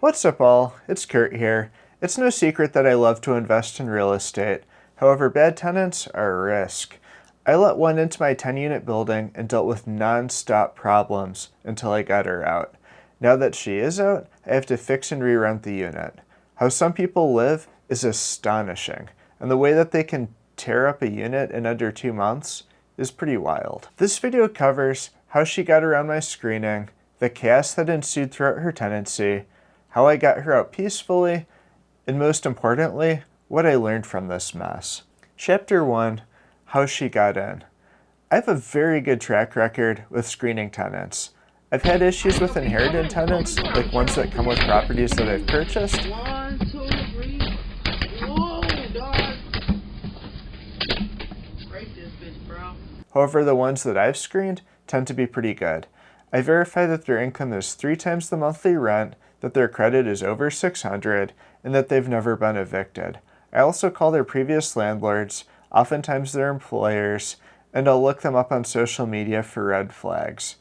What's up all, it's Kurt here. It's no secret that I love to invest in real estate. However, bad tenants are a risk. I let one into my 10-unit building and dealt with non-stop problems until I got her out. Now that she is out, I have to fix and re-rent the unit. How some people live is astonishing, and the way that they can tear up a unit in under 2 months is pretty wild. This video covers how she got around my screening, the chaos that ensued throughout her tenancy, how I got her out peacefully, and most importantly, what I learned from this mess. Chapter 1, how she got in. I have a very good track record with screening tenants. I've had issues with inherited tenants, like ones that come with properties that I've purchased. 1, 2, 3. Whoa, dog. Break this bitch, bro. However, the ones that I've screened tend to be pretty good. I verify that their income is 3 times the monthly rent, that their credit is over 600, and that they've never been evicted. I also call their previous landlords, oftentimes their employers, and I'll look them up on social media for red flags.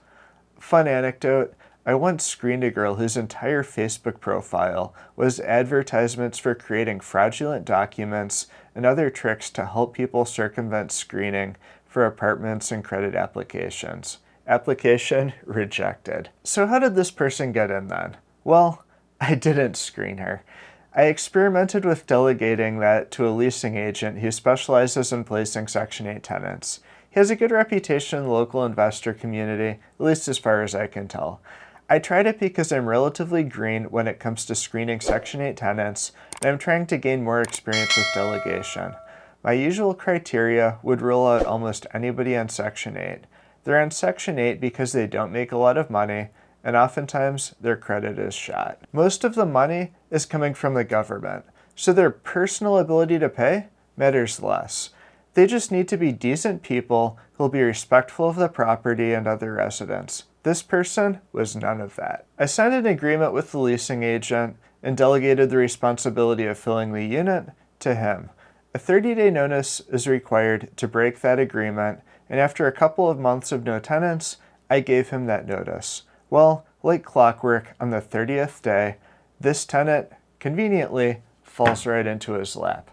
Fun anecdote, I once screened a girl whose entire Facebook profile was advertisements for creating fraudulent documents and other tricks to help people circumvent screening for apartments and credit applications. Application rejected. So how did this person get in then? Well, I didn't screen her. I experimented with delegating that to a leasing agent who specializes in placing Section 8 tenants. He has a good reputation in the local investor community, at least as far as I can tell. I tried it because I'm relatively green when it comes to screening Section 8 tenants, and I'm trying to gain more experience with delegation. My usual criteria would rule out almost anybody on Section 8. They're on Section 8 because they don't make a lot of money, and oftentimes their credit is shot. Most of the money is coming from the government, so their personal ability to pay matters less. They just need to be decent people who'll be respectful of the property and other residents. This person was none of that. I signed an agreement with the leasing agent and delegated the responsibility of filling the unit to him. A 30-day notice is required to break that agreement, and after a couple of months of no tenants, I gave him that notice. Well, like clockwork, on the 30th day, this tenant, conveniently, falls right into his lap.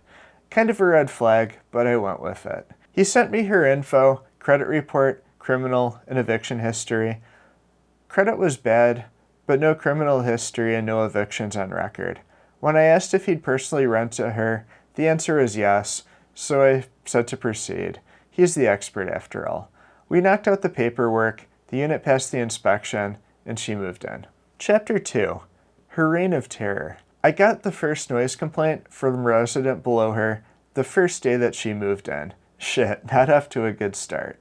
Kind of a red flag, but I went with it. He sent me her info, credit report, criminal, and eviction history. Credit was bad, but no criminal history and no evictions on record. When I asked if he'd personally rent to her, the answer was yes, so I said to proceed. He's the expert after all. We knocked out the paperwork, the unit passed the inspection, and she moved in. Chapter 2, her reign of terror. I got the first noise complaint from a resident below her the first day that she moved in. Shit, not off to a good start.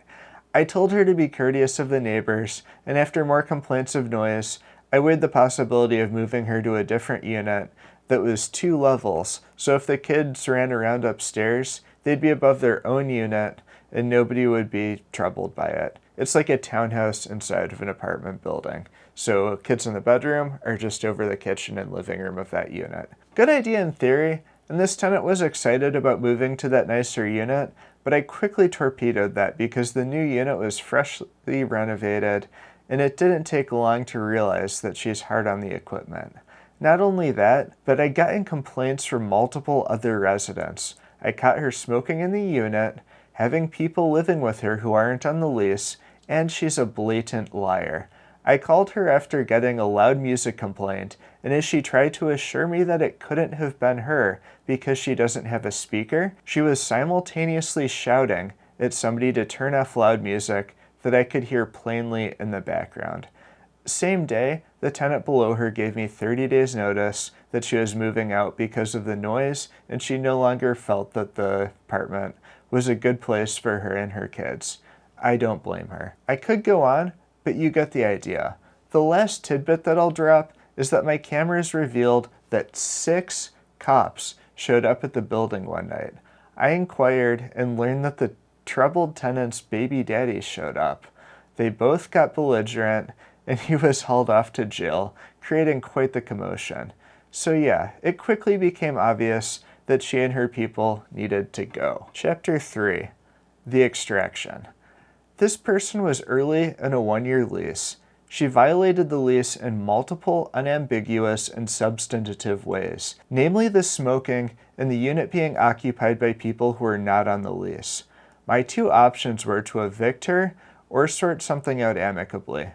I told her to be courteous of the neighbors, and after more complaints of noise, I weighed the possibility of moving her to a different unit that was 2 levels, so if the kids ran around upstairs, they'd be above their own unit, and nobody would be troubled by it. It's like a townhouse inside of an apartment building. So kids in the bedroom are just over the kitchen and living room of that unit. Good idea in theory, and this tenant was excited about moving to that nicer unit, but I quickly torpedoed that because the new unit was freshly renovated, and it didn't take long to realize that she's hard on the equipment. Not only that, but I got in complaints from multiple other residents. I caught her smoking in the unit, having people living with her who aren't on the lease, and she's a blatant liar. I called her after getting a loud music complaint, and as she tried to assure me that it couldn't have been her because she doesn't have a speaker, she was simultaneously shouting at somebody to turn off loud music that I could hear plainly in the background. Same day, the tenant below her gave me 30 days notice that she was moving out because of the noise, and she no longer felt that the apartment was a good place for her and her kids. I don't blame her. I could go on, but you get the idea. The last tidbit that I'll drop is that my cameras revealed that 6 cops showed up at the building one night. I inquired and learned that the troubled tenant's baby daddy showed up. They both got belligerent, and he was hauled off to jail, creating quite the commotion. So yeah, it quickly became obvious that she and her people needed to go. Chapter 3, the extraction. This person was early in a 1-year lease. She violated the lease in multiple unambiguous and substantive ways, namely the smoking and the unit being occupied by people who were not on the lease. My two options were to evict her or sort something out amicably.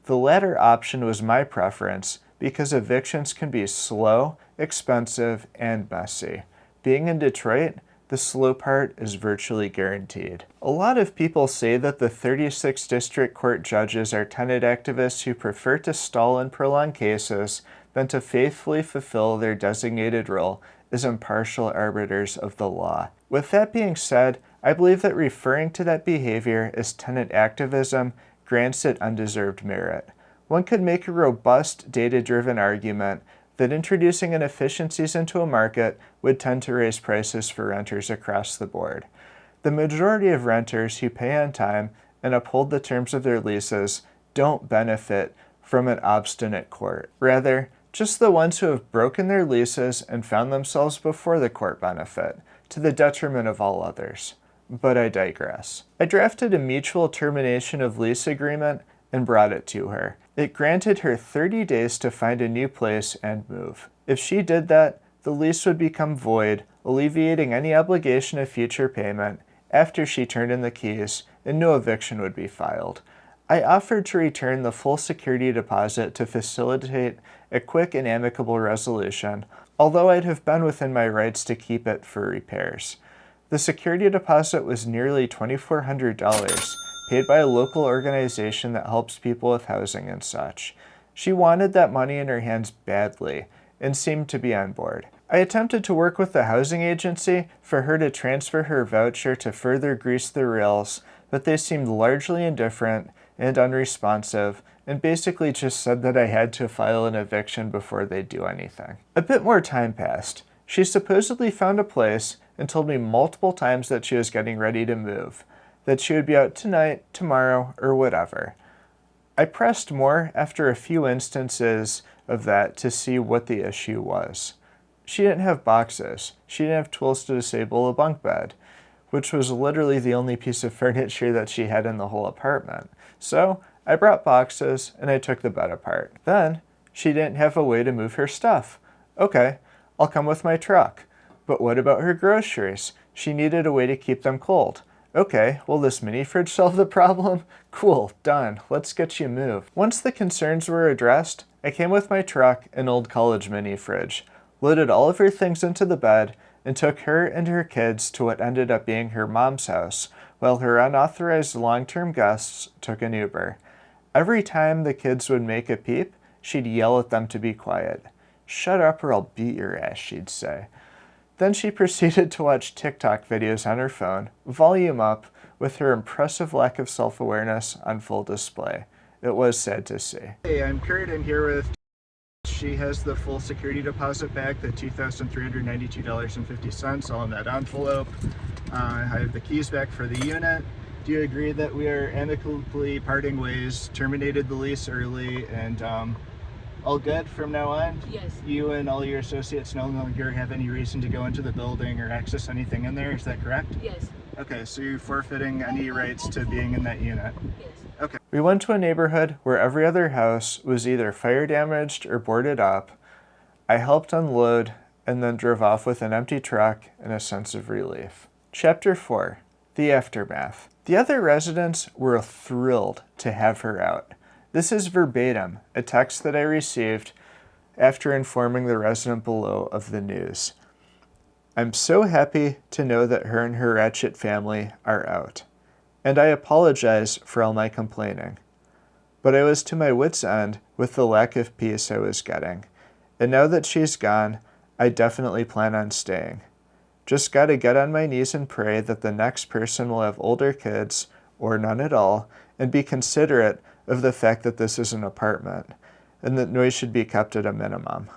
The latter option was my preference because evictions can be slow, expensive, and messy. Being in Detroit, the slow part is virtually guaranteed. A lot of people say that the 36 district court judges are tenant activists who prefer to stall and prolong cases than to faithfully fulfill their designated role as impartial arbiters of the law. With that being said, I believe that referring to that behavior as tenant activism grants it undeserved merit. One could make a robust, data-driven argument that introducing inefficiencies into a market would tend to raise prices for renters across the board. The majority of renters who pay on time and uphold the terms of their leases don't benefit from an obstinate court. Rather, just the ones who have broken their leases and found themselves before the court benefit, to the detriment of all others. But I digress. I drafted a mutual termination of lease agreement and brought it to her. It granted her 30 days to find a new place and move. If she did that, the lease would become void, alleviating any obligation of future payment after she turned in the keys, and no eviction would be filed. I offered to return the full security deposit to facilitate a quick and amicable resolution, although I'd have been within my rights to keep it for repairs. The security deposit was nearly $2,400, paid by a local organization that helps people with housing and such. She wanted that money in her hands badly and seemed to be on board. I attempted to work with the housing agency for her to transfer her voucher to further grease the rails, but they seemed largely indifferent and unresponsive, and basically just said that I had to file an eviction before they'd do anything. A bit more time passed. She supposedly found a place and told me multiple times that she was getting ready to move, that she would be out tonight, tomorrow, or whatever. I pressed more after a few instances of that to see what the issue was. She didn't have boxes. She didn't have tools to disable a bunk bed, which was literally the only piece of furniture that she had in the whole apartment. So I brought boxes and I took the bed apart. Then she didn't have a way to move her stuff. Okay, I'll come with my truck. But what about her groceries? She needed a way to keep them cold. Okay, will this mini fridge solve the problem? Cool, done. Let's get you moved. Once the concerns were addressed, I came with my truck, an old college mini fridge, loaded all of her things into the bed, and took her and her kids to what ended up being her mom's house, while her unauthorized long-term guests took an Uber. Every time the kids would make a peep, she'd yell at them to be quiet. "Shut up or I'll beat your ass," she'd say. Then she proceeded to watch TikTok videos on her phone, volume up, with her impressive lack of self-awareness on full display. It was sad to see. Hey, I'm Kurt. I'm here with... She has the full security deposit back, the $2,392.50, all in that envelope. I have the keys back for the unit. Do you agree that we are amicably parting ways, terminated the lease early, and all good from now on? Yes. You and all your associates no longer have any reason to go into the building or access anything in there, is that correct? Yes. Okay, so you're forfeiting any rights to being in that unit? Yes. Okay. We went to a neighborhood where every other house was either fire damaged or boarded up. I helped unload and then drove off with an empty truck and a sense of relief. Chapter 4. The Aftermath. The other residents were thrilled to have her out. This is verbatim, a text that I received after informing the resident below of the news. "I'm so happy to know that her and her wretched family are out. And I apologize for all my complaining. But I was to my wits' end with the lack of peace I was getting. And now that she's gone, I definitely plan on staying. Just gotta get on my knees and pray that the next person will have older kids, or none at all, and be considerate of the fact that this is an apartment, and that noise should be kept at a minimum."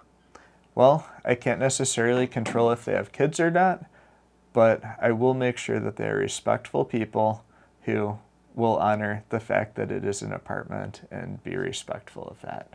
Well, I can't necessarily control if they have kids or not, but I will make sure that they are respectful people who will honor the fact that it is an apartment and be respectful of that.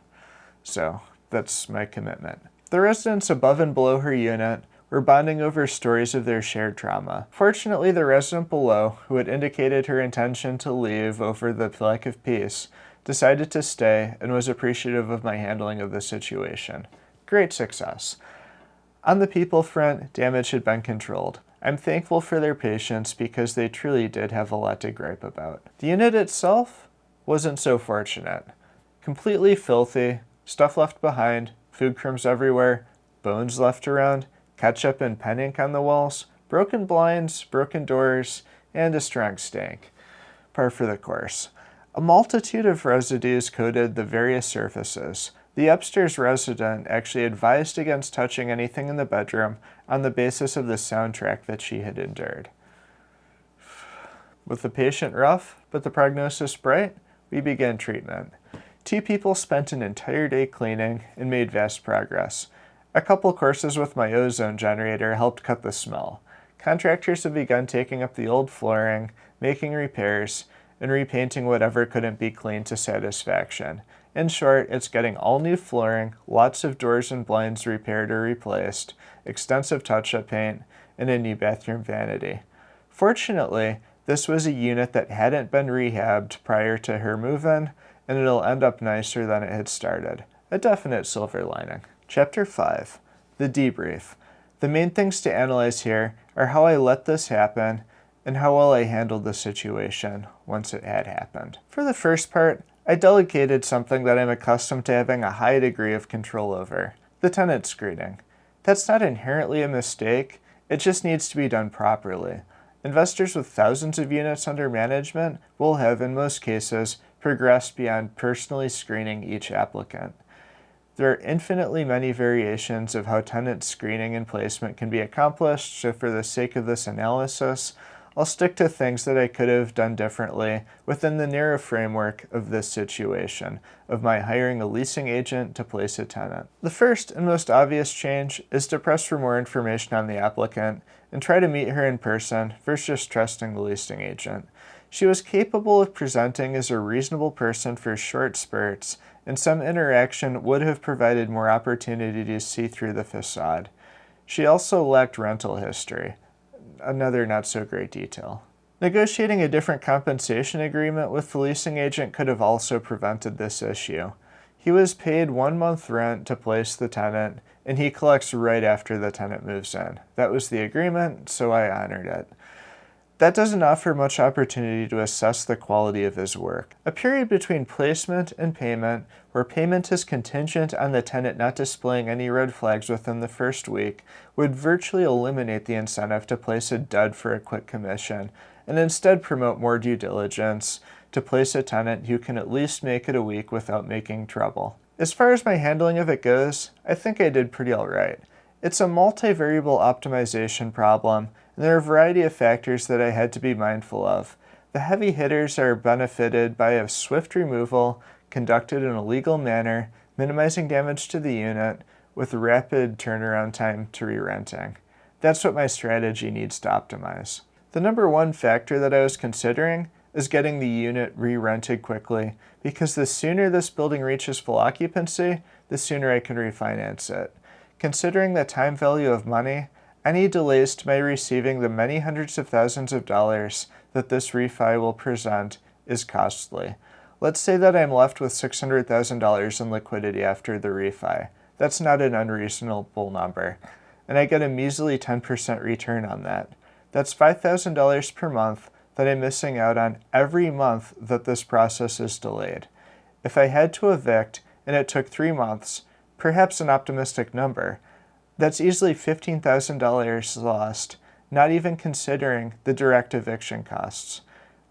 So that's my commitment. The residents above and below her unit were bonding over stories of their shared trauma. Fortunately, the resident below, who had indicated her intention to leave over the lack of peace, decided to stay, and was appreciative of my handling of the situation. Great success. On the people front, damage had been controlled. I'm thankful for their patience because they truly did have a lot to gripe about. The unit itself wasn't so fortunate. Completely filthy, stuff left behind, food crumbs everywhere, bones left around, ketchup and pen ink on the walls, broken blinds, broken doors, and a strong stank. Par for the course. A multitude of residues coated the various surfaces. The upstairs resident actually advised against touching anything in the bedroom on the basis of the soundtrack that she had endured. With the patient rough, but the prognosis bright, we began treatment. 2 people spent an entire day cleaning and made vast progress. A couple courses with my ozone generator helped cut the smell. Contractors have begun taking up the old flooring, making repairs, and repainting whatever couldn't be cleaned to satisfaction. In short, it's getting all new flooring, lots of doors and blinds repaired or replaced, extensive touch-up paint, and a new bathroom vanity. Fortunately, this was a unit that hadn't been rehabbed prior to her move-in, and it'll end up nicer than it had started. A definite silver lining. Chapter 5. The Debrief. The main things to analyze here are how I let this happen and how well I handled the situation once it had happened. For the first part, I delegated something that I'm accustomed to having a high degree of control over, the tenant screening. That's not inherently a mistake, it just needs to be done properly. Investors with thousands of units under management will have, in most cases, progressed beyond personally screening each applicant. There are infinitely many variations of how tenant screening and placement can be accomplished, so for the sake of this analysis, I'll stick to things that I could have done differently within the narrow framework of this situation, of my hiring a leasing agent to place a tenant. The first and most obvious change is to press for more information on the applicant and try to meet her in person versus just trusting the leasing agent. She was capable of presenting as a reasonable person for short spurts, and some interaction would have provided more opportunity to see through the facade. She also lacked rental history. Another not so great detail. Negotiating a different compensation agreement with the leasing agent could have also prevented this issue. He was paid 1 month rent to place the tenant, and he collects right after the tenant moves in. That was the agreement, so I honored it. That doesn't offer much opportunity to assess the quality of his work. A period between placement and payment, where payment is contingent on the tenant not displaying any red flags within the first week, would virtually eliminate the incentive to place a dud for a quick commission, and instead promote more due diligence to place a tenant who can at least make it a week without making trouble. As far as my handling of it goes, I think I did pretty alright. It's a multivariable optimization problem, and there are a variety of factors that I had to be mindful of. The heavy hitters are benefited by a swift removal, conducted in a legal manner, minimizing damage to the unit, with rapid turnaround time to re-renting. That's what my strategy needs to optimize. The number one factor that I was considering is getting the unit re-rented quickly, because the sooner this building reaches full occupancy, the sooner I can refinance it. Considering the time value of money, any delays to my receiving the many hundreds of thousands of dollars that this refi will present is costly. Let's say that I'm left with $600,000 in liquidity after the refi. That's not an unreasonable number, and I get a measly 10% return on that. That's $5,000 per month that I'm missing out on every month that this process is delayed. If I had to evict and it took 3 months, perhaps an optimistic number, that's easily $15,000 lost, not even considering the direct eviction costs.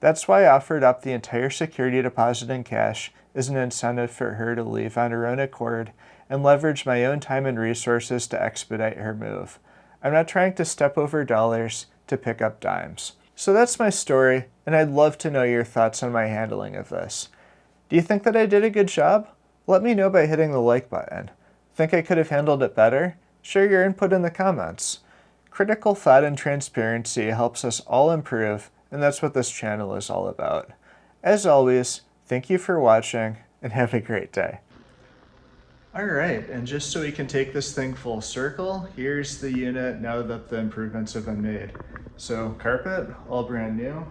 That's why I offered up the entire security deposit in cash as an incentive for her to leave on her own accord and leverage my own time and resources to expedite her move. I'm not trying to step over dollars to pick up dimes. So that's my story, and I'd love to know your thoughts on my handling of this. Do you think that I did a good job? Let me know by hitting the like button. Think I could have handled it better? Share your input in the comments. Critical thought and transparency helps us all improve, and that's what this channel is all about. As always, thank you for watching, and have a great day. Alright, and just so we can take this thing full circle, here's the unit now that the improvements have been made. So carpet, all brand new.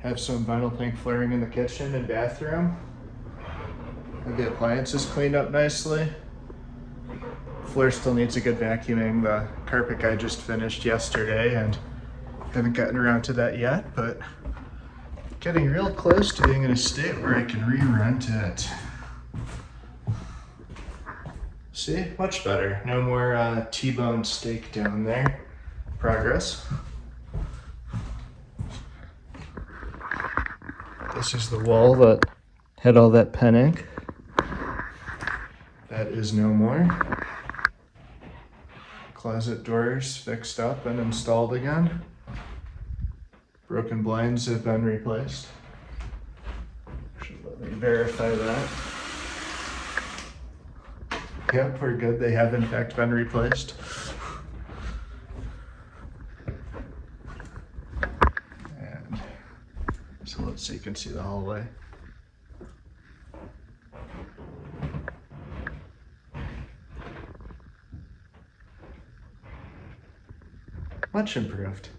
Have some vinyl plank flooring in the kitchen and bathroom. Have the appliances cleaned up nicely. Floor still needs a good vacuuming. The carpet guy just finished yesterday and haven't gotten around to that yet, but getting real close to being in a state where I can re-rent it. See, much better. No more T-bone steak down there. Progress. This is the wall that had all that pen ink. That is no more. Closet doors fixed up and installed again. Broken blinds have been replaced. Should let me verify that. Yep, we're good. They have in fact been replaced. And so let's see, you can see the hallway. Much improved.